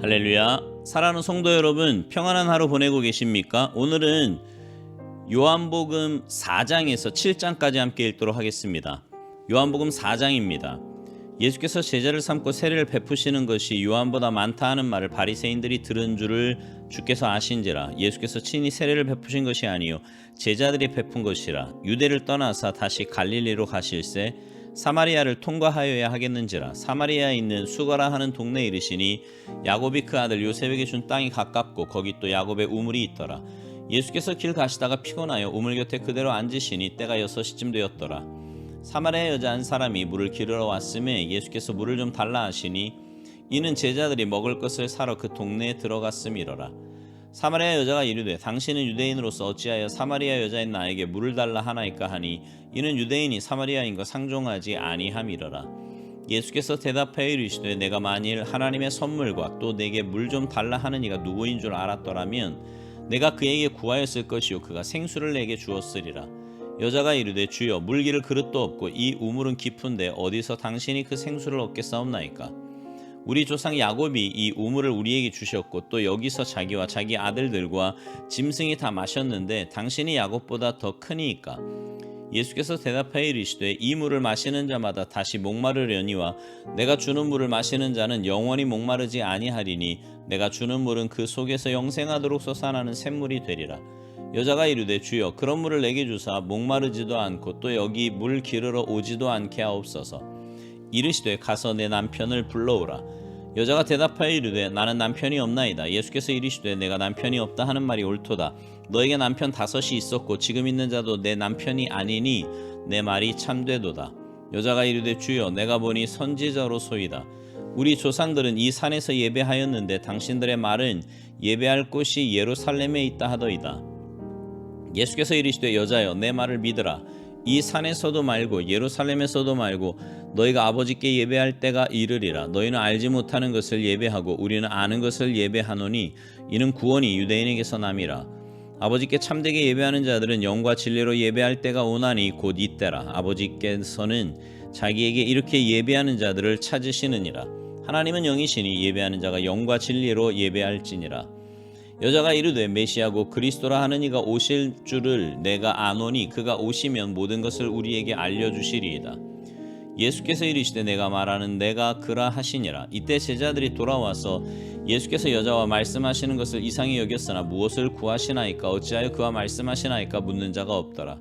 할렐루야. 사랑하는 성도 여러분, 평안한 하루 보내고 계십니까? 오늘은 요한복음 4장에서 7장까지 함께 읽도록 하겠습니다. 요한복음 4장입니다. 예수께서 제자를 삼고 세례를 베푸시는 것이 요한보다 많다 하는 말을 바리새인들이 들은 줄을 주께서 아신지라. 예수께서 친히 세례를 베푸신 것이 아니요 제자들이 베푼 것이라. 유대를 떠나사 다시 갈릴리로 가실새 사마리아를 통과하여야 하겠는지라. 사마리아에 있는 수가라 하는 동네에 이르시니 야곱이 그 아들 요셉에게 준 땅이 가깝고 거기 또 야곱의 우물이 있더라. 예수께서 길 가시다가 피곤하여 우물 곁에 그대로 앉으시니 때가 6시쯤 되었더라. 사마리아 여자 한 사람이 물을 기르러 왔음에 예수께서 물을 좀 달라 하시니 이는 제자들이 먹을 것을 사러 그 동네에 들어갔음이로라. 사마리아 여자가 이르되 당신은 유대인으로서 어찌하여 사마리아 여자인 나에게 물을 달라 하나이까 하니 이는 유대인이 사마리아인과 상종하지 아니함이로라. 예수께서 대답하여 이르시되 내가 만일 하나님의 선물과 또 내게 물 좀 달라 하는 이가 누구인 줄 알았더라면 내가 그에게 구하였을 것이요 그가 생수를 내게 주었으리라. 여자가 이르되 주여 물 기를 그릇도 없고 이 우물은 깊은데 어디서 당신이 그 생수를 얻겠사옵나이까. 우리 조상 야곱이 이 우물을 우리에게 주셨고 또 여기서 자기와 자기 아들들과 짐승이 다 마셨는데 당신이 야곱보다 더 크니이까. 예수께서 대답하여 이르시되 이 물을 마시는 자마다 다시 목마르려니와 내가 주는 물을 마시는 자는 영원히 목마르지 아니하리니 내가 주는 물은 그 속에서 영생하도록 솟아나는 샘물이 되리라. 여자가 이르되 주여 그런 물을 내게 주사 목마르지도 않고 또 여기 물 기르러 오지도 않게 하옵소서. 이르시되 가서 내 남편을 불러오라. 여자가 대답하여 이르되 나는 남편이 없나이다. 예수께서 이르시되 내가 남편이 없다 하는 말이 옳도다. 너에게 남편 5이 있었고 지금 있는 자도 내 남편이 아니니 내 말이 참되도다. 여자가 이르되 주여 내가 보니 선지자로소이다. 우리 조상들은 이 산에서 예배하였는데 당신들의 말은 예배할 곳이 예루살렘에 있다 하더이다. 예수께서 이르시되 여자여 내 말을 믿으라. 이 산에서도 말고 예루살렘에서도 말고 너희가 아버지께 예배할 때가 이르리라. 너희는 알지 못하는 것을 예배하고 우리는 아는 것을 예배하노니 이는 구원이 유대인에게서 남이라. 아버지께 참되게 예배하는 자들은 영과 진리로 예배할 때가 오나니 곧 이때라. 아버지께서는 자기에게 이렇게 예배하는 자들을 찾으시느니라. 하나님은 영이시니 예배하는 자가 영과 진리로 예배할지니라. 여자가 이르되 메시아고 그리스도라 하는 이가 오실 줄을 내가 아노니 그가 오시면 모든 것을 우리에게 알려주시리이다. 예수께서 이르시되 내가 말하는 내가 그라 하시니라. 이때 제자들이 돌아와서 예수께서 여자와 말씀하시는 것을 이상히 여겼으나 무엇을 구하시나이까 어찌하여 그와 말씀하시나이까 묻는 자가 없더라.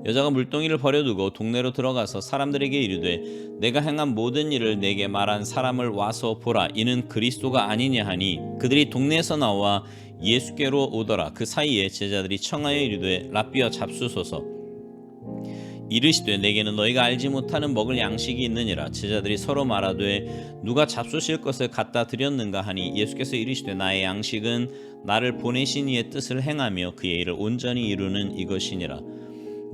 여자가 물동이를 버려두고 동네로 들어가서 사람들에게 이르되 내가 행한 모든 일을 내게 말한 사람을 와서 보라. 이는 그리스도가 아니냐 하니 그들이 동네에서 나와 예수께로 오더라. 그 사이에 제자들이 청하여 이르되 랍비여 잡수소서. 이르시되 내게는 너희가 알지 못하는 먹을 양식이 있느니라. 제자들이 서로 말하되 누가 잡수실 것을 갖다 드렸는가 하니 예수께서 이르시되 나의 양식은 나를 보내신 이의 뜻을 행하며 그의 일을 온전히 이루는 이것이니라.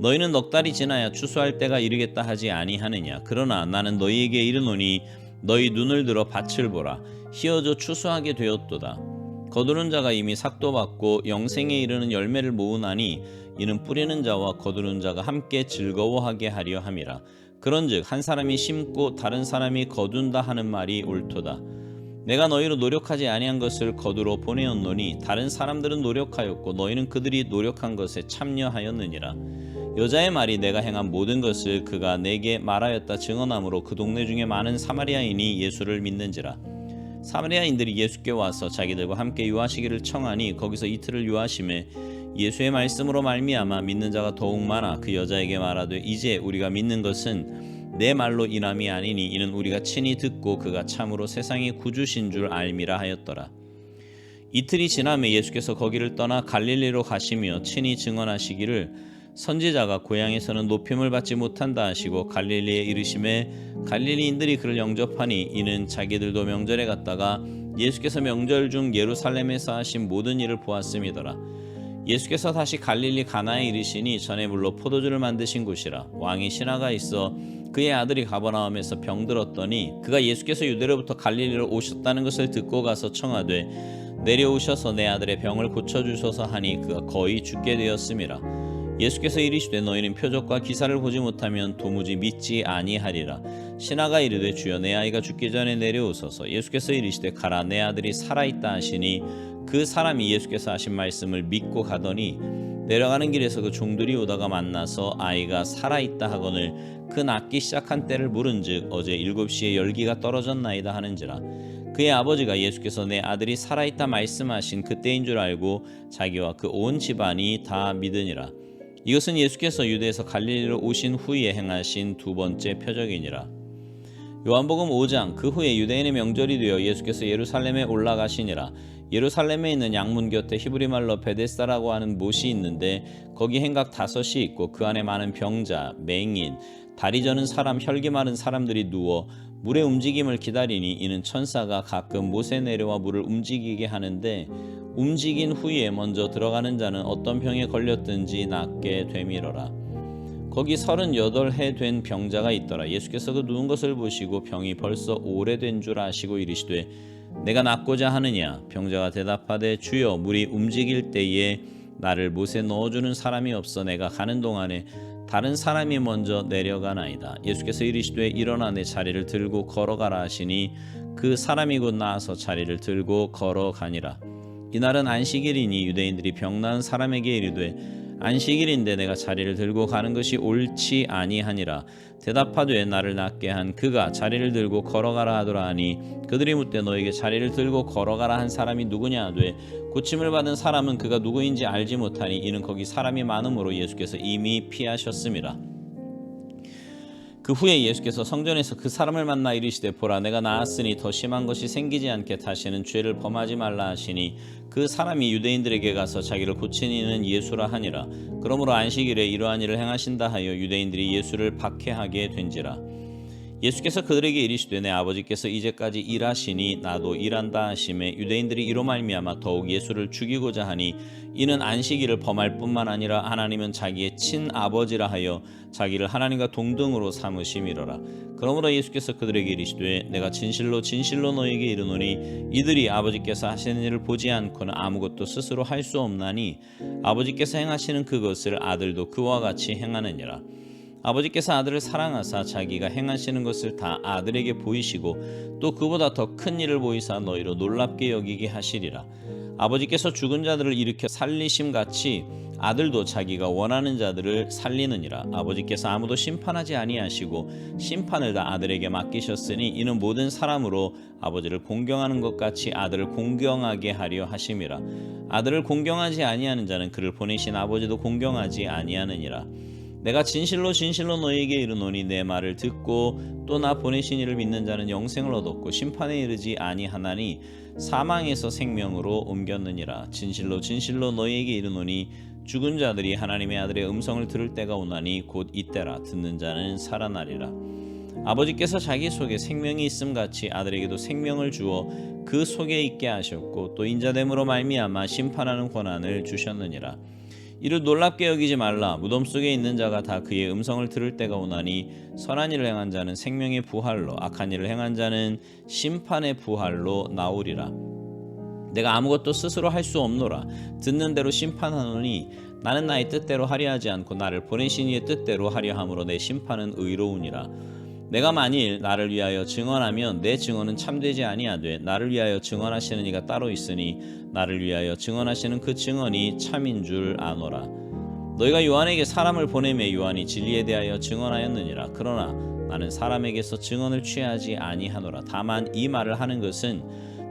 너희는 넉 달이 지나야 추수할 때가 이르겠다 하지 아니하느냐. 그러나 나는 너희에게 이르노니 너희 눈을 들어 밭을 보라. 희어져 추수하게 되었도다. 거두는 자가 이미 삭도 받고 영생에 이르는 열매를 모으나니 이는 뿌리는 자와 거두는 자가 함께 즐거워하게 하려 함이라. 그런즉 한 사람이 심고 다른 사람이 거둔다 하는 말이 옳도다. 내가 너희로 노력하지 아니한 것을 거두러 보내었노니 다른 사람들은 노력하였고 너희는 그들이 노력한 것에 참여하였느니라. 여자의 말이 내가 행한 모든 것을 그가 내게 말하였다 증언하므로 그 동네 중에 많은 사마리아인이 예수를 믿는지라. 사마리아인들이 예수께 와서 자기들과 함께 유하시기를 청하니 거기서 이틀을 유하심에 예수의 말씀으로 말미암아 믿는 자가 더욱 많아 그 여자에게 말하되 이제 우리가 믿는 것은 내 말로 인함이 아니니 이는 우리가 친히 듣고 그가 참으로 세상의 구주신 줄 알미라 하였더라. 이틀이 지나매 예수께서 거기를 떠나 갈릴리로 가시며 친히 증언하시기를 선지자가 고향에서는 높임을 받지 못한다 하시고 갈릴리에 이르심에 갈릴리인들이 그를 영접하니 이는 자기들도 명절에 갔다가 예수께서 명절 중 예루살렘에서 하신 모든 일을 보았음이더라. 예수께서 다시 갈릴리 가나에 이르시니 전에 물로 포도주를 만드신 곳이라. 왕이 신하가 있어 그의 아들이 가버나움에서 병들었더니 그가 예수께서 유대로부터 갈릴리로 오셨다는 것을 듣고 가서 청하되 내려오셔서 내 아들의 병을 고쳐주소서 하니 그가 거의 죽게 되었음이라. 예수께서 이르시되 너희는 표적과 기사를 보지 못하면 도무지 믿지 아니하리라. 신하가 이르되 주여 내 아이가 죽기 전에 내려오소서. 예수께서 이르시되 가라 내 아들이 살아있다 하시니 그 사람이 예수께서 하신 말씀을 믿고 가더니 내려가는 길에서 그 종들이 오다가 만나서 아이가 살아있다 하거늘 그 낫기 시작한 때를 물은즉 어제 7시에 열기가 떨어졌나이다 하는지라. 그의 아버지가 예수께서 내 아들이 살아있다 말씀하신 그때인 줄 알고 자기와 그 온 집안이 다 믿으니라. 이것은 예수께서 유대에서 갈릴리로 오신 후에 행하신 두 번째 표적이니라. 요한복음 5장. 그 후에 유대인의 명절이 되어 예수께서 예루살렘에 올라가시니라. 예루살렘에 있는 양문 곁에 히브리 말로 베데스다라고 하는 못이 있는데 거기 행각 5이 있고 그 안에 많은 병자, 맹인, 다리 저는 사람, 혈기 마른 사람들이 누워 물의 움직임을 기다리니 이는 천사가 가끔 못에 내려와 물을 움직이게 하는데 움직인 후에 먼저 들어가는 자는 어떤 병에 걸렸든지 낫게 되밀어라. 거기 38해 된 병자가 있더라. 예수께서 그 누운 것을 보시고 병이 벌써 오래된 줄 아시고 이르시되 내가 낫고자 하느냐. 병자가 대답하되 주여 물이 움직일 때에 나를 못에 넣어주는 사람이 없어 내가 가는 동안에 다른 사람이 먼저 내려가나이다. 예수께서 이르시되 일어나 내 자리를 들고 걸어가라 하시니 그 사람이 곧 나아서 자리를 들고 걸어가니라. 이날은 안식일이니 유대인들이 병나은 사람에게 이르되 안식일인데 내가 자리를 들고 가는 것이 옳지 아니하니라. 대답하되 나를 낫게 한 그가 자리를 들고 걸어가라 하더라 하니 그들이 묻되 너에게 자리를 들고 걸어가라 한 사람이 누구냐 하되 고침을 받은 사람은 그가 누구인지 알지 못하니 이는 거기 사람이 많음으로 예수께서 이미 피하셨음이라. 그 후에 예수께서 성전에서 그 사람을 만나 이르시되 보라 내가 나았으니 더 심한 것이 생기지 않게 다시는 죄를 범하지 말라 하시니 그 사람이 유대인들에게 가서 자기를 고친 이는 예수라 하니라. 그러므로 안식일에 이러한 일을 행하신다 하여 유대인들이 예수를 박해하게 된지라. 예수께서 그들에게 이르시되 내 아버지께서 이제까지 일하시니 나도 일한다 하시매 유대인들이 이로 말미암아 더욱 예수를 죽이고자 하니 이는 안식일을 범할 뿐만 아니라 하나님은 자기의 친아버지라 하여 자기를 하나님과 동등으로 삼으심이로라. 그러므로 예수께서 그들에게 이르시되 내가 진실로 진실로 너희에게 이르노니 이들이 아버지께서 하시는 일을 보지 않고는 아무것도 스스로 할 수 없나니 아버지께서 행하시는 그것을 아들도 그와 같이 행하느니라. 아버지께서 아들을 사랑하사 자기가 행하시는 것을 다 아들에게 보이시고 또 그보다 더 큰 일을 보이사 너희로 놀랍게 여기게 하시리라. 아버지께서 죽은 자들을 일으켜 살리심같이 아들도 자기가 원하는 자들을 살리느니라. 아버지께서 아무도 심판하지 아니하시고 심판을 다 아들에게 맡기셨으니 이는 모든 사람으로 아버지를 공경하는 것 같이 아들을 공경하게 하려 하심이라. 아들을 공경하지 아니하는 자는 그를 보내신 아버지도 공경하지 아니하느니라. 내가 진실로 진실로 너희에게 이르노니 내 말을 듣고 또 나 보내신 이를 믿는 자는 영생을 얻었고 심판에 이르지 아니하나니 사망에서 생명으로 옮겼느니라. 진실로 진실로 너희에게 이르노니 죽은 자들이 하나님의 아들의 음성을 들을 때가 오나니 곧 이때라. 듣는 자는 살아나리라. 아버지께서 자기 속에 생명이 있음같이 아들에게도 생명을 주어 그 속에 있게 하셨고 또 인자됨으로 말미암아 심판하는 권한을 주셨느니라. 이를 놀랍게 여기지 말라. 무덤 속에 있는 자가 다 그의 음성을 들을 때가 오나니 선한 일을 행한 자는 생명의 부활로 악한 일을 행한 자는 심판의 부활로 나오리라. 내가 아무것도 스스로 할 수 없노라. 듣는 대로 심판하노니 나는 나의 뜻대로 하려 하지 않고 나를 보내신 이의 뜻대로 하려 함으로 내 심판은 의로우니라. 내가 만일 나를 위하여 증언하면 내 증언은 참되지 아니하되 나를 위하여 증언하시는 이가 따로 있으니 나를 위하여 증언하시는 그 증언이 참인 줄 아노라. 너희가 요한에게 사람을 보내매 요한이 진리에 대하여 증언하였느니라. 그러나 나는 사람에게서 증언을 취하지 아니하노라. 다만 이 말을 하는 것은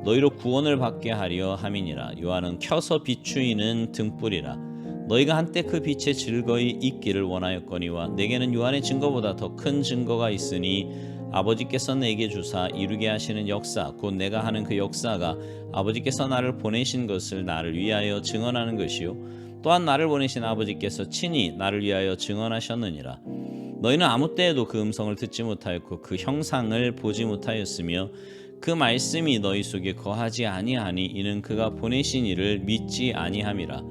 너희로 구원을 받게 하려 함이니라. 요한은 켜서 비추이는 등불이라. 너희가 한때 그 빛에 즐거이 있기를 원하였거니와 내게는 요한의 증거보다 더 큰 증거가 있으니 아버지께서 내게 주사 이루게 하시는 역사 곧 내가 하는 그 역사가 아버지께서 나를 보내신 것을 나를 위하여 증언하는 것이요 또한 나를 보내신 아버지께서 친히 나를 위하여 증언하셨느니라. 너희는 아무 때에도 그 음성을 듣지 못하였고 그 형상을 보지 못하였으며 그 말씀이 너희 속에 거하지 아니하니 이는 그가 보내신 이를 믿지 아니함이라.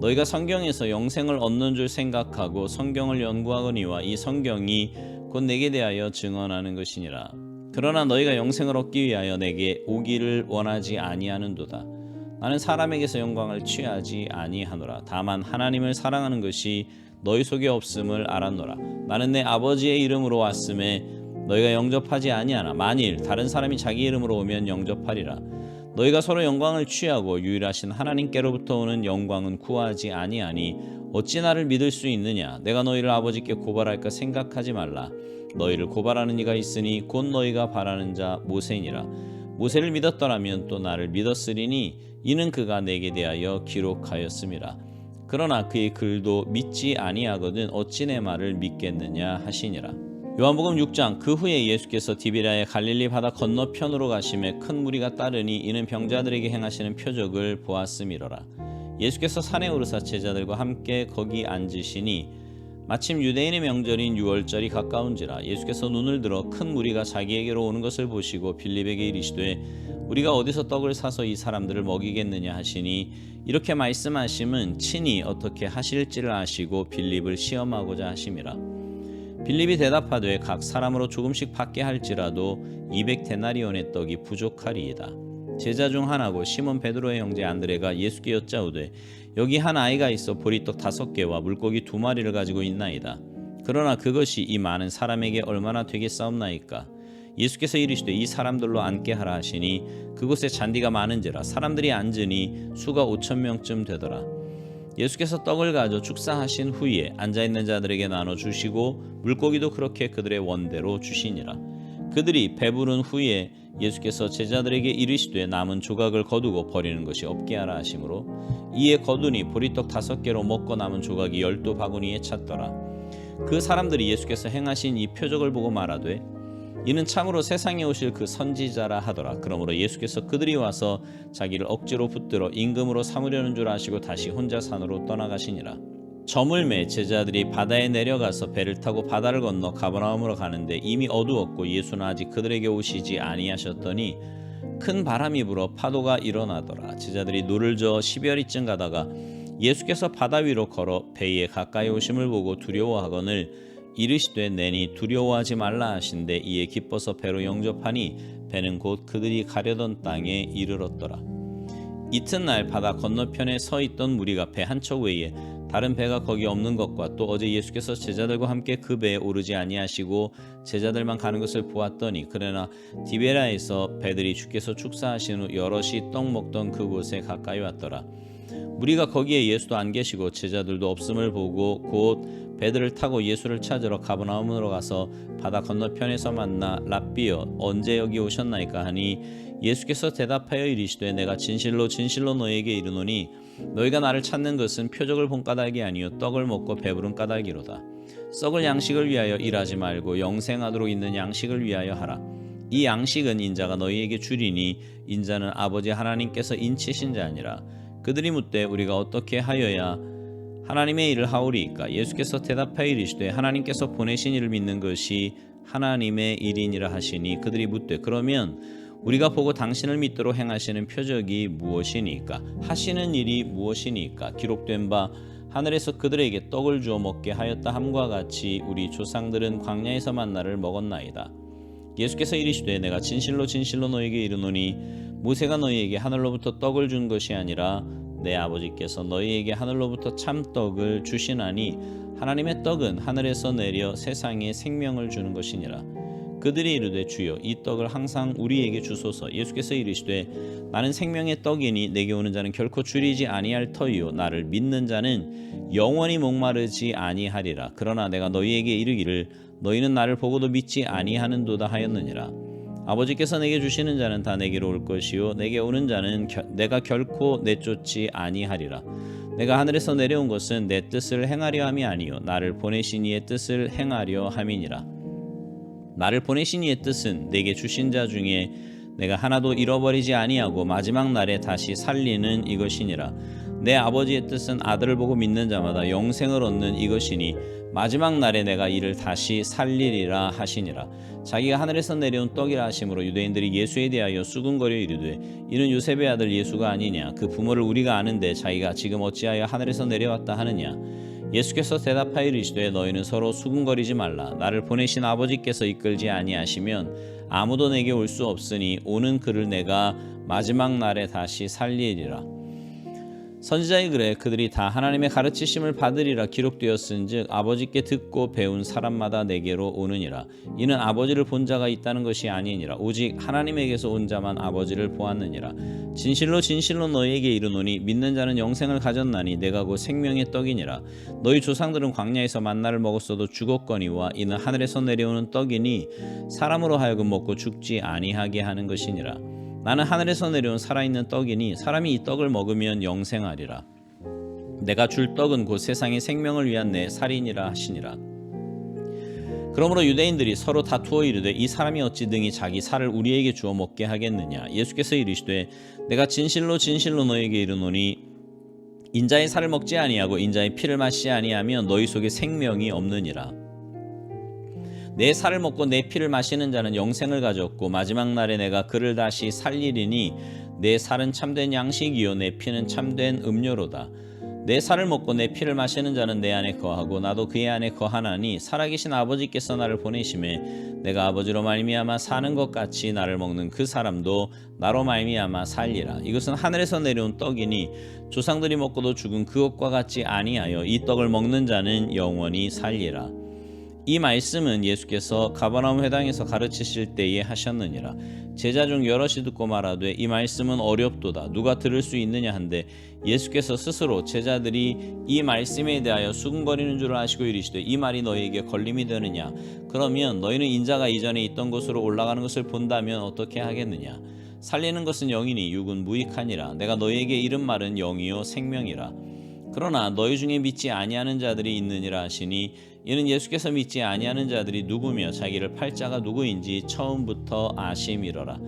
너희가 성경에서 영생을 얻는 줄 생각하고 성경을 연구하거니와 이 성경이 곧 내게 대하여 증언하는 것이니라. 그러나 너희가 영생을 얻기 위하여 내게 오기를 원하지 아니하는도다. 나는 사람에게서 영광을 취하지 아니하노라. 다만 하나님을 사랑하는 것이 너희 속에 없음을 알았노라. 나는 내 아버지의 이름으로 왔음에 너희가 영접하지 아니하나 만일 다른 사람이 자기 이름으로 오면 영접하리라. 너희가 서로 영광을 취하고 유일하신 하나님께로부터 오는 영광은 구하지 아니하니 어찌 나를 믿을 수 있느냐. 내가 너희를 아버지께 고발할까 생각하지 말라. 너희를 고발하는 이가 있으니 곧 너희가 바라는 자 모세니라. 모세를 믿었더라면 또 나를 믿었으리니 이는 그가 내게 대하여 기록하였음이라. 그러나 그의 글도 믿지 아니하거든 어찌 내 말을 믿겠느냐 하시니라. 요한복음 6장. 그 후에 예수께서 디베랴의 갈릴리 바다 건너편으로 가심에 큰 무리가 따르니 이는 병자들에게 행하시는 표적을 보았음이로라. 예수께서 산에 오르사 제자들과 함께 거기 앉으시니 마침 유대인의 명절인 유월절이 가까운지라. 예수께서 눈을 들어 큰 무리가 자기에게로 오는 것을 보시고 빌립에게 이르시되 우리가 어디서 떡을 사서 이 사람들을 먹이겠느냐 하시니 이렇게 말씀하심은 친히 어떻게 하실지를 아시고 빌립을 시험하고자 하심이라. 빌립이 대답하되 각 사람으로 조금씩 받게 할지라도 200데나리온의 떡이 부족하리이다. 제자 중 하나고 시몬 베드로의 형제 안드레가 예수께 여짜오되 여기 한 아이가 있어 보리떡 5개와 물고기 2마리를 가지고 있나이다. 그러나 그것이 이 많은 사람에게 얼마나 되겠사옵나이까. 예수께서 이르시되 이 사람들로 앉게 하라 하시니 그곳에 잔디가 많은지라 사람들이 앉으니 수가 5,000명쯤 되더라. 예수께서 떡을 가져 축사하신 후에 앉아있는 자들에게 나눠주시고 물고기도 그렇게 그들의 원대로 주시니라. 그들이 배부른 후에 예수께서 제자들에게 이르시되 남은 조각을 거두고 버리는 것이 없게 하라 하시므로 이에 거두니 보리떡 5개로 먹고 남은 조각이 12바구니에 찼더라. 그 사람들이 예수께서 행하신 이 표적을 보고 말하되 이는 참으로 세상에 오실 그 선지자라 하더라. 그러므로 예수께서 그들이 와서 자기를 억지로 붙들어 임금으로 삼으려는 줄 아시고 다시 혼자 산으로 떠나가시니라. 저물매 제자들이 바다에 내려가서 배를 타고 바다를 건너 가버나움으로 가는데 이미 어두웠고 예수는 아직 그들에게 오시지 아니하셨더니 큰 바람이 불어 파도가 일어나더라. 제자들이 노를 저어 10여리쯤 가다가 예수께서 바다 위로 걸어 배에 가까이 오심을 보고 두려워하거늘 이르시되 내니 두려워하지 말라 하신대 이에 기뻐서 배로 영접하니 배는 곧 그들이 가려던 땅에 이르렀더라. 이튿날 바다 건너편에 서 있던 무리가 배 한 척 외에 다른 배가 거기 없는 것과 또 어제 예수께서 제자들과 함께 그 배에 오르지 아니하시고 제자들만 가는 것을 보았더니 그러나 디베랴에서 배들이 주께서 축사하신 후 여럿이 떡 먹던 그곳에 가까이 왔더라. 무리가 거기에 예수도 안 계시고 제자들도 없음을 보고 곧 배들을 타고 예수를 찾으러 가버나움으로 가서 바다 건너편에서 만나 랍비여 언제 여기 오셨나이까 하니 예수께서 대답하여 이르시되 내가 진실로 진실로 너희에게 이르노니 너희가 나를 찾는 것은 표적을 본 까닭이 아니요 떡을 먹고 배부른 까닭이로다. 썩을 양식을 위하여 일하지 말고 영생하도록 있는 양식을 위하여 하라. 이 양식은 인자가 너희에게 주리니 인자는 아버지 하나님께서 인치신 자니라. 그들이 묻되 우리가 어떻게 하여야 하나님의 일을 하오리이까. 예수께서 대답하여 이르시되 하나님께서 보내신 이를 믿는 것이 하나님의 일이니라 하시니 그들이 묻되 그러면 우리가 보고 당신을 믿도록 행하시는 표적이 무엇이니까 하시는 일이 무엇이니까. 기록된 바 하늘에서 그들에게 떡을 주어 먹게 하였다 함과 같이 우리 조상들은 광야에서 만나를 먹었나이다. 예수께서 이르시되 내가 진실로 진실로 너희에게 이르노니 모세가 너희에게 하늘로부터 떡을 준 것이 아니라 내 아버지께서 너희에게 하늘로부터 참떡을 주시나니 하나님의 떡은 하늘에서 내려 세상에 생명을 주는 것이니라. 그들이 이르되 주여 이 떡을 항상 우리에게 주소서. 예수께서 이르시되 나는 생명의 떡이니 내게 오는 자는 결코 줄이지 아니할 터이요 나를 믿는 자는 영원히 목마르지 아니하리라. 그러나 내가 너희에게 이르기를 너희는 나를 보고도 믿지 아니하는도다 하였느니라. 아버지께서 내게 주시는 자는 다 내게로 올 것이요 내게 오는 자는 내가 결코 내쫓지 아니하리라. 내가 하늘에서 내려온 것은 내 뜻을 행하려 함이 아니요 나를 보내신 이의 뜻을 행하려 함이니라. 나를 보내신 이의 뜻은 내게 주신 자 중에 내가 하나도 잃어버리지 아니하고 마지막 날에 다시 살리는 이것이니라. 내 아버지의 뜻은 아들을 보고 믿는 자마다 영생을 얻는 이것이니 마지막 날에 내가 이를 다시 살리리라 하시니라. 자기가 하늘에서 내려온 떡이라 하심으로 유대인들이 예수에 대하여 수군거려 이르되 이는 요셉의 아들 예수가 아니냐. 그 부모를 우리가 아는데 자기가 지금 어찌하여 하늘에서 내려왔다 하느냐. 예수께서 대답하여 이르시되 너희는 서로 수군거리지 말라. 나를 보내신 아버지께서 이끌지 아니하시면 아무도 내게 올 수 없으니 오는 그를 내가 마지막 날에 다시 살리리라. 선지자의 글에 그들이 다 하나님의 가르치심을 받으리라 기록되었은즉 아버지께 듣고 배운 사람마다 내게로 오느니라. 이는 아버지를 본 자가 있다는 것이 아니니라. 오직 하나님에게서 온 자만 아버지를 보았느니라. 진실로 진실로 너희에게 이르노니 믿는 자는 영생을 가졌나니 내가 곧 생명의 떡이니라. 너희 조상들은 광야에서 만나를 먹었어도 죽었거니와 이는 하늘에서 내려오는 떡이니 사람으로 하여금 먹고 죽지 아니하게 하는 것이니라. 나는 하늘에서 내려온 살아있는 떡이니 사람이 이 떡을 먹으면 영생하리라. 내가 줄 떡은 곧 세상의 생명을 위한 내 살이니라 하시니라. 그러므로 유대인들이 서로 다투어 이르되 이 사람이 어찌 등이 자기 살을 우리에게 주어 먹게 하겠느냐. 예수께서 이르시되 내가 진실로 진실로 너희에게 이르노니 인자의 살을 먹지 아니하고 인자의 피를 마시지 아니하면 너희 속에 생명이 없느니라. 내 살을 먹고 내 피를 마시는 자는 영생을 가졌고 마지막 날에 내가 그를 다시 살리리니 내 살은 참된 양식이요 내 피는 참된 음료로다. 내 살을 먹고 내 피를 마시는 자는 내 안에 거하고 나도 그의 안에 거하나니 살아계신 아버지께서 나를 보내심에 내가 아버지로 말미암아 사는 것 같이 나를 먹는 그 사람도 나로 말미암아 살리라. 이것은 하늘에서 내려온 떡이니 조상들이 먹고도 죽은 그것과 같지 아니하여 이 떡을 먹는 자는 영원히 살리라. 이 말씀은 예수께서 가버나움 회당에서 가르치실 때에 하셨느니라. 제자 중 여럿이 듣고 말하되 이 말씀은 어렵도다 누가 들을 수 있느냐 한데 예수께서 스스로 제자들이 이 말씀에 대하여 수군거리는 줄 아시고 이르시되 이 말이 너희에게 걸림이 되느냐. 그러면 너희는 인자가 이전에 있던 곳으로 올라가는 것을 본다면 어떻게 하겠느냐. 살리는 것은 영이니 육은 무익하니라. 내가 너희에게 이른 말은 영이요 생명이라. 그러나 너희 중에 믿지 아니하는 자들이 있느니라 하시니 이는 예수께서 믿지 아니하는 자들이 누구며 자기를 팔 자가 누구인지 처음부터 아심이로라.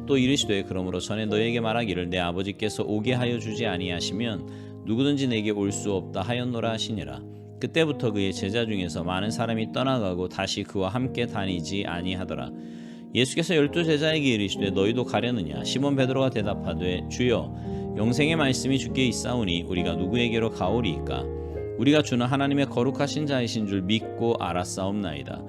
또 이르시되 그러므로 전에 너희에게 말하기를 내 아버지께서 오게 하여 주지 아니하시면 누구든지 내게 올 수 없다 하였노라 하시니라. 그때부터 그의 제자 중에서 많은 사람이 떠나가고 다시 그와 함께 다니지 아니하더라. 예수께서 12 제자에게 이르시되 너희도 가려느냐. 시몬 베드로가 대답하되 주여 영생의 말씀이 주께 있사오니 우리가 누구에게로 가오리이까. 우리가 주는 하나님의 거룩하신 자이신 줄 믿고 알았사옵나이다.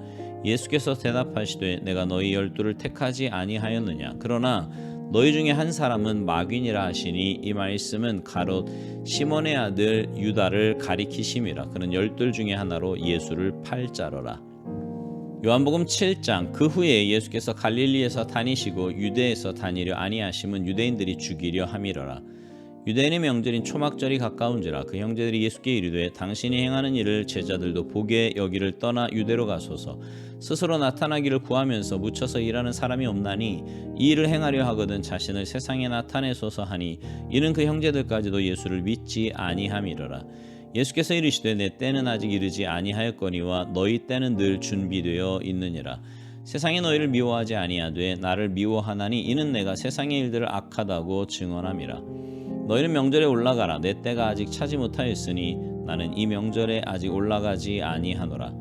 예수께서 대답하시되 내가 너희 12를 택하지 아니하였느냐. 그러나 너희 중에 한 사람은 마귀니라 하시니 이 말씀은 가롯 시몬의 아들 유다를 가리키심이라. 그는 12 중에 하나로 예수를 팔 자로라. 요한복음 7장. 그 후에 예수께서 갈릴리에서 다니시고 유대에서 다니려 아니하심은 유대인들이 죽이려 함이로라. 유대인의 명절인 초막절이 가까운지라. 그 형제들이 예수께 이르되 당신이 행하는 일을 제자들도 보게 여기를 떠나 유대로 가소서. 스스로 나타나기를 구하면서 묻혀서 일하는 사람이 없나니 이 일을 행하려 하거든 자신을 세상에 나타내소서 하니 이는 그 형제들까지도 예수를 믿지 아니함이로라. 예수께서 이르시되 내 때는 아직 이르지 아니하였거니와 너희 때는 늘 준비되어 있느니라. 세상이 너희를 미워하지 아니하되 나를 미워하나니 이는 내가 세상의 일들을 악하다고 증언함이라. 너희는 명절에 올라가라. 내 때가 아직 차지 못하였으니 나는 이 명절에 아직 올라가지 아니하노라.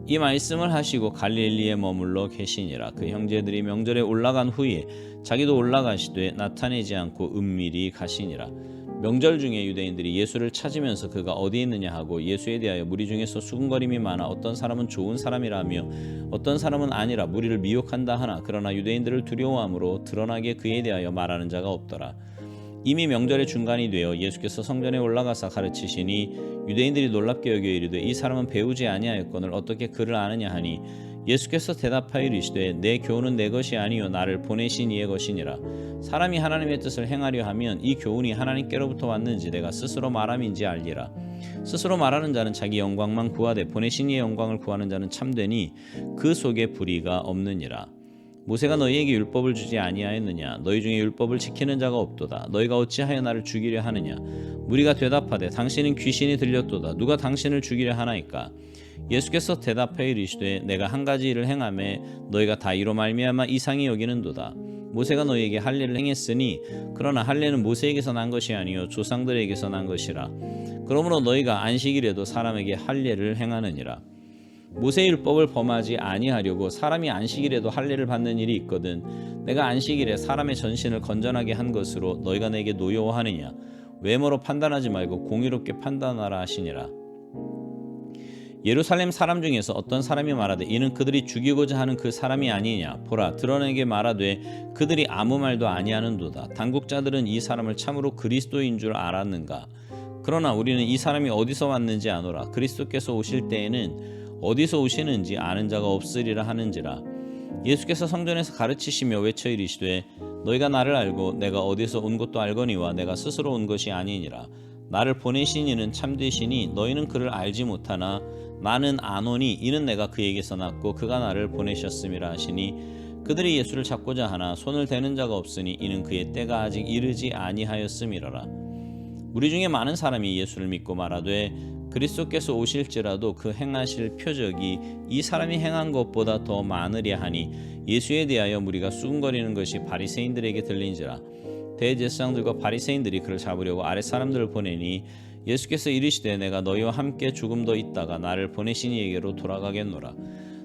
이 말씀을 하시고 갈릴리에 머물러 계시니라. 그 형제들이 명절에 올라간 후에 자기도 올라가시되 나타내지 않고 은밀히 가시니라. 명절 중에 유대인들이 예수를 찾으면서 그가 어디 있느냐 하고 예수에 대하여 무리 중에서 수군거림이 많아 어떤 사람은 좋은 사람이라며 어떤 사람은 아니라 무리를 미혹한다 하나 그러나 유대인들을 두려워함으로 드러나게 그에 대하여 말하는 자가 없더라. 이미 명절의 중간이 되어 예수께서 성전에 올라가사 가르치시니 유대인들이 놀랍게 여겨 이르되 이 사람은 배우지 아니하였거늘 어떻게 그를 아느냐 하니 예수께서 대답하여 이르시되 내 교훈은 내 것이 아니요 나를 보내신 이의 것이니라. 사람이 하나님의 뜻을 행하려 하면 이 교훈이 하나님께로부터 왔는지 내가 스스로 말함인지 알리라. 스스로 말하는 자는 자기 영광만 구하되 보내신 이의 영광을 구하는 자는 참되니 그 속에 불의가 없느니라. 모세가 너희에게 율법을 주지 아니하였느냐. 너희 중에 율법을 지키는 자가 없도다. 너희가 어찌하여 나를 죽이려 하느냐. 무리가 대답하되 당신은 귀신이 들렸도다. 누가 당신을 죽이려 하나이까. 예수께서 대답하여 이르시되 내가 한 가지 일을 행하매 너희가 다 이로 말미암아 이상히 여기는도다. 모세가 너희에게 할례를 행했으니 그러나 할례는 모세에게서 난 것이 아니요 조상들에게서 난 것이라. 그러므로 너희가 안식일에도 사람에게 할례를 행하느니라. 모세의 율법을 범하지 아니하려고 사람이 안식일에도 할례를 받는 일이 있거든 내가 안식일에 사람의 전신을 건전하게 한 것으로 너희가 내게 노여워하느냐. 외모로 판단하지 말고 공의롭게 판단하라 하시니라. 예루살렘 사람 중에서 어떤 사람이 말하되 이는 그들이 죽이고자 하는 그 사람이 아니냐. 보라 드러내게 말하되 그들이 아무 말도 아니하는도다. 당국자들은 이 사람을 참으로 그리스도인 줄 알았는가. 그러나 우리는 이 사람이 어디서 왔는지 아노라. 그리스도께서 오실 때에는 어디서 오시는지 아는 자가 없으리라 하는지라. 예수께서 성전에서 가르치시며 외쳐 이르시되 너희가 나를 알고 내가 어디서 온 것도 알거니와 내가 스스로 온 것이 아니니라. 나를 보내신 이는 참되시니 너희는 그를 알지 못하나 나는 아노니 이는 내가 그에게서 났고 그가 나를 보내셨음이라 하시니 그들이 예수를 잡고자 하나 손을 대는 자가 없으니 이는 그의 때가 아직 이르지 아니하였음이로라. 우리 중에 많은 사람이 예수를 믿고 말하되 그리스도께서 오실지라도 그 행하실 표적이 이 사람이 행한 것보다 더 많으랴 하니 예수에 대하여 무리가 수군거리는 것이 바리새인들에게 들린지라. 대제사장들과 바리새인들이 그를 잡으려고 아랫 사람들을 보내니 예수께서 이르시되 내가 너희와 함께 조금 더 있다가 나를 보내신 이에게로 돌아가겠노라.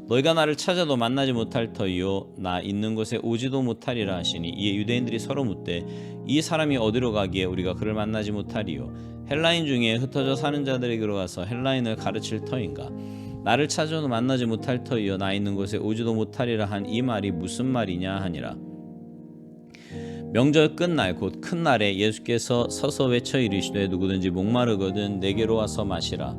너희가 나를 찾아도 만나지 못할 터이요 나 있는 곳에 오지도 못하리라 하시니 이에 유대인들이 서로 묻되 이 사람이 어디로 가기에 우리가 그를 만나지 못하리요 헬라인 중에 흩어져 사는 자들에게로 가서 헬라인을 가르칠 터인가. 나를 찾아도 만나지 못할 터이요 나 있는 곳에 오지도 못하리라 한 이 말이 무슨 말이냐 하니라. 명절 끝날 곧 큰 날에 예수께서 서서 외쳐 이르시되 누구든지 목마르거든 내게로 와서 마시라.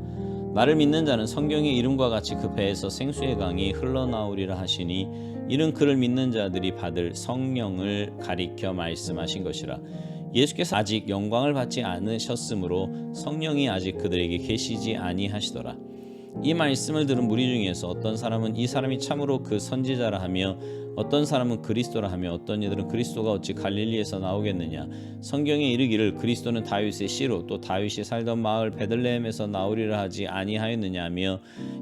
나를 믿는 자는 성경의 이름과 같이 그 배에서 생수의 강이 흘러나오리라 하시니 이는 그를 믿는 자들이 받을 성령을 가리켜 말씀하신 것이라. 예수께서 아직 영광을 받지 않으셨으므로 성령이 아직 그들에게 계시지 아니하시더라. 이 말씀을 들은 무리 중에서 어떤 사람은 이 사람이 참으로 그 선지자라 하며 어떤 사람은 그리스도라 하며 어떤 이들은 그리스도가 어찌 갈릴리에서 나오겠느냐. 성경에 이르기를 그리스도는 다윗의 씨로 또 다윗이 살던 마을 베들레헴에서 나오리라 하지 아니하였느냐 하며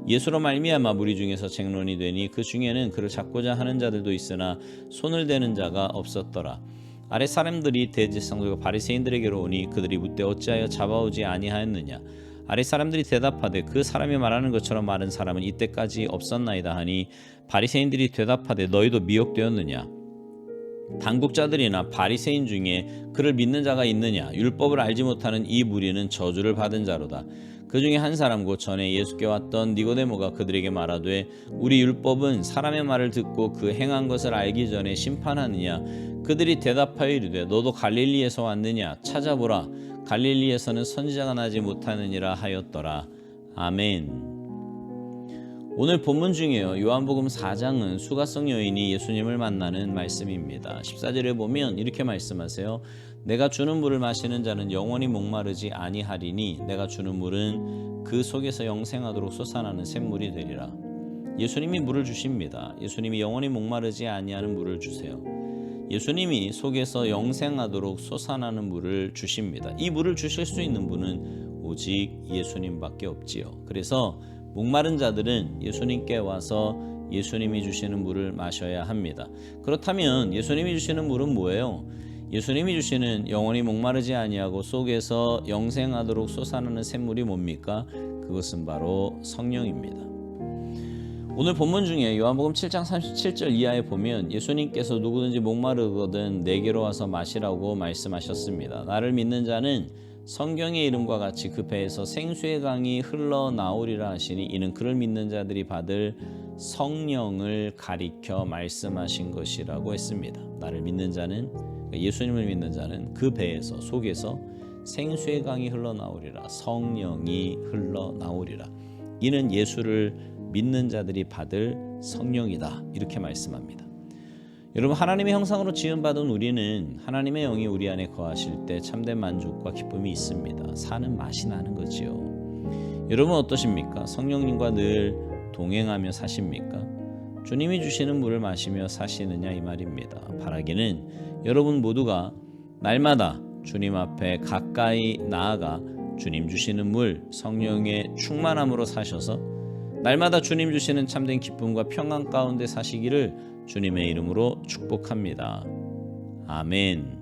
예수로 말미암아 무리 중에서 쟁론이 되니 그 중에는 그를 잡고자 하는 자들도 있으나 손을 대는 자가 없었더라. 아랫 사람들이 대제사장들과 바리새인들에게로 오니 그들이 묻되 어찌하여 잡아오지 아니하였느냐. 아랫 사람들이 대답하되 그 사람이 말하는 것처럼 마른 사람은 이때까지 없었나이다 하니 바리새인들이 대답하되 너희도 미혹되었느냐. 당국자들이나 바리새인 중에 그를 믿는 자가 있느냐. 율법을 알지 못하는 이 무리는 저주를 받은 자로다. 그 중에 한 사람 곧 전에 예수께 왔던 니고데모가 그들에게 말하되 우리 율법은 사람의 말을 듣고 그 행한 것을 알기 전에 심판하느냐. 그들이 대답하여 이르되 너도 갈릴리에서 왔느냐. 찾아보라. 갈릴리에서는 선지자가 나지 못하느니라 하였더라. 아멘. 오늘 본문 중에요 요한복음 4장은 수가성 여인이 예수님을 만나는 말씀입니다. 14절에 보면 이렇게 말씀하세요. 내가 주는 물을 마시는 자는 영원히 목마르지 아니하리니 내가 주는 물은 그 속에서 영생하도록 솟아나는 샘물이 되리라. 예수님이 물을 주십니다. 예수님이 영원히 목마르지 아니하는 물을 주세요. 예수님이 속에서 영생하도록 솟아나는 물을 주십니다. 이 물을 주실 수 있는 분은 오직 예수님밖에 없지요. 그래서 목마른 자들은 예수님께 와서 예수님이 주시는 물을 마셔야 합니다. 그렇다면 예수님이 주시는 물은 뭐예요? 예수님이 주시는 영원히 목마르지 아니하고 속에서 영생하도록 솟아나는 샘물이 뭡니까? 그것은 바로 성령입니다. 오늘 본문 중에 요한복음 7장 37절 이하에 보면 예수님께서 누구든지 목마르거든 내게로 와서 마시라고 말씀하셨습니다. 나를 믿는 자는 성경의 이름과 같이 그 배에서 생수의 강이 흘러나오리라 하시니 이는 그를 믿는 자들이 받을 성령을 가리켜 말씀하신 것이라고 했습니다. 나를 믿는 자는 예수님을 믿는 자는 그 배에서 속에서 생수의 강이 흘러나오리라. 성령이 흘러나오리라. 이는 예수를 믿는 자들이 받을 성령이다. 이렇게 말씀합니다. 여러분 하나님의 형상으로 지음받은 우리는 하나님의 영이 우리 안에 거하실 때 참된 만족과 기쁨이 있습니다. 사는 맛이 나는 거지요. 여러분 어떠십니까? 성령님과 늘 동행하며 사십니까? 주님이 주시는 물을 마시며 사시느냐 이 말입니다. 바라기는 여러분 모두가 날마다 주님 앞에 가까이 나아가 주님 주시는 물 성령의 충만함으로 사셔서 날마다 주님 주시는 참된 기쁨과 평안 가운데 사시기를 주님의 이름으로 축복합니다. 아멘.